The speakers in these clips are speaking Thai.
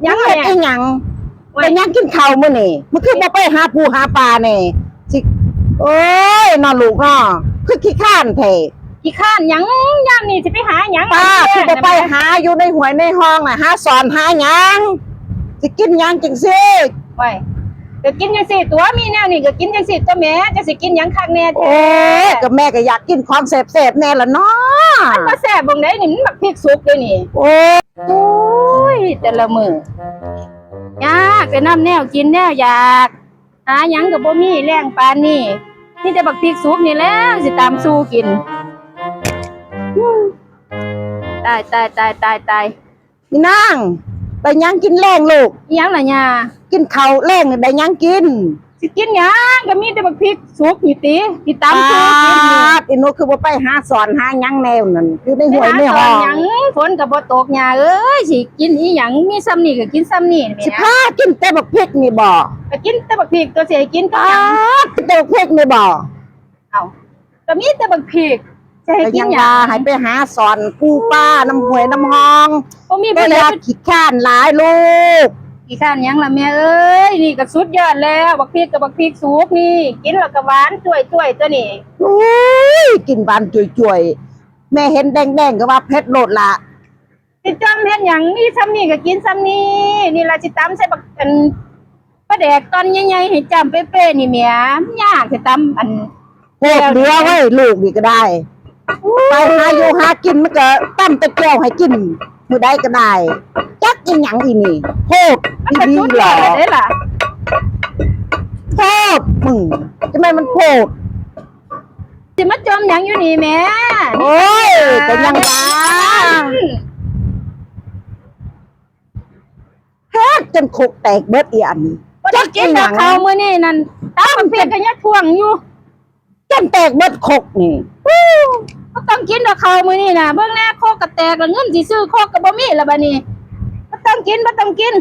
ยังไง เฮ็ดอีหยังแต่ยังกินข้าวมื้อนี่มันคือบ่ไปหาปูหาปลานี่สิโอ้ยนอนลูกเนาะคือขี้ข้านแท้ กี่ข้านยังยามนี่สิไปหายัง ป้าคือบ่ไปหาอยู่ในหวยในห้องน่ะหาสอนหาหยังสิกินหยังจังซี่ ไว้ก็กินจังซี่ตัวมีแนวนี่ก็กินจังซี่ตัวแม่จะสิกินหยังคักแน่ โอ้ยก็แม่ก็อยากกินของแซ่บๆแน่ล่ะเนาะ มันบ่แซ่บบ่งได้นี่มันบักพริกสุกเลยนี่ โอ้ย โอ้ยแต่ละมื้อยากแต่น้ำแนวกินแนวอยากหาหยังก็บ่มีแรงปานนี้มีแต่บักพริกสุกนี่แหละสิตามสู้กินตาย นี่นางได้หยังกินแรงลูก อีหยังล่ะย่า กินข้าวแรงนี่ได้หยังกิน สิกินหยังก็มีแต่บักพริกสุกนี่ติที่ตามสู้กินนี่ อีหนูคือบ่ไปหาสอนหาหยังแนวนั่นอยู่ในหวยใน ไป ห้ หา อ ตอนหยัง งฝนก็บ่ตกย่าเอ้ยสิกินอีหยังมีซ้ำนี่ก็กินซ้ำนี่ สิ แม่ พากินแต่บักพริกนี่บ่ ก็กินแต่บักพริกตัวสิให้กินกับหยัง กินแต่บักพริกนี่บ่ เอ้าก็มีแต่บักพริกจะให้ ก็ กิ ยั น ง หยั ว่าง ให้ไปหาสอนปูป้าน้ำหวยน้ำห้อง บ่มี ไป บ่ แล้ แล้ว วขี้ข้านหลายลูก กี่ข้านหยังล่ะแม่เอ้ยนี่ก็สุดยอดแล้วบักพริกกับบักพริกสุกนี่กินแล้วก็หวานจ้วยตัวนี้ โอ้ยกินบานจ่วยๆแม่เห็นแดงๆก็ว่าเผ็ดโลดละ สิจำเฮ็ดหยังนี่ซ้ำนี่ก็กินซ้ำนี่นี่ล่ะสิตำใส่บักอันปลาแดกตอนใหญ่ๆให้จำเป๊ะๆนี่แหม่ยากสิตำอัน โคตรเดือไว้ลูกนี่ก็ได้ไปหาอยู่หากินมันก็ตั้มตะเกียวให้กินมือใดก็ได้จักอีหยังอีนี่โคตร มันก็ ดี สุด ๆห ย ร อ อ ดเลยล่ะ โคตรมึงทำไมมันโคตร สิมาจมหยังอยู่นี่แหม่ โอ้ยก็ยังว่าเฮ็ดจนโคกแตกเบิดอีอัน บ่ได้กินดอกข้าวมื้อนี้นั่นตำบักพริกก็ยังท่วงอยู่ จนแตกเบิดโคกนี่ ก็ต้องกินดอกข้าวมื้อนี้น่ะเบิ่งแน่โคกก็แตกแล้วเงินสิซื้อโคกก็บ่มีแล้วบัดนี้บ่ต้องกิน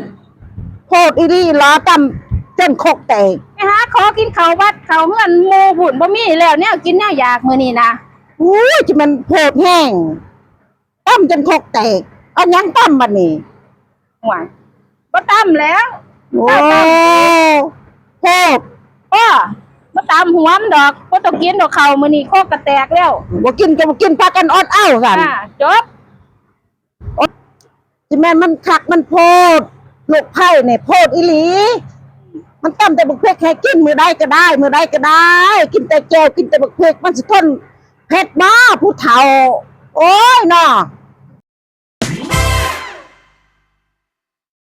โคตรอีนี่ล้อตำจนโคกแตก ไปหาขอกินข้าววัดข้าวเฮือนหมู่พุ่นบ่มีแล้วแนวกินแนวอยากมื้อนี้นะ อุ้ยจะมันโคตรแห้งตำจนโคกแตกเอาหยังตำบัดนี้ ห่วยบ่ตำแล้ว โอ้โคตร อ้อบ่ตำหัวมันดอกบ่ต้องกินดอกข้าวมื้อนี้โคกก็แตกแล้ว บ่กินก็บ่กินพากันอดเอากัน จบ จิแม่นมันคักมันโพดลูกไผ่เนี่ยโพดอีหลี มันตำแต่บักเพกให้กินมือใดก็ได้ มือใดก็ได้ กินแต่แก้วกินแต่บักเพกมันสิทนเผ็ดบ่ผู้เฒ่า โอ้ยเนาะ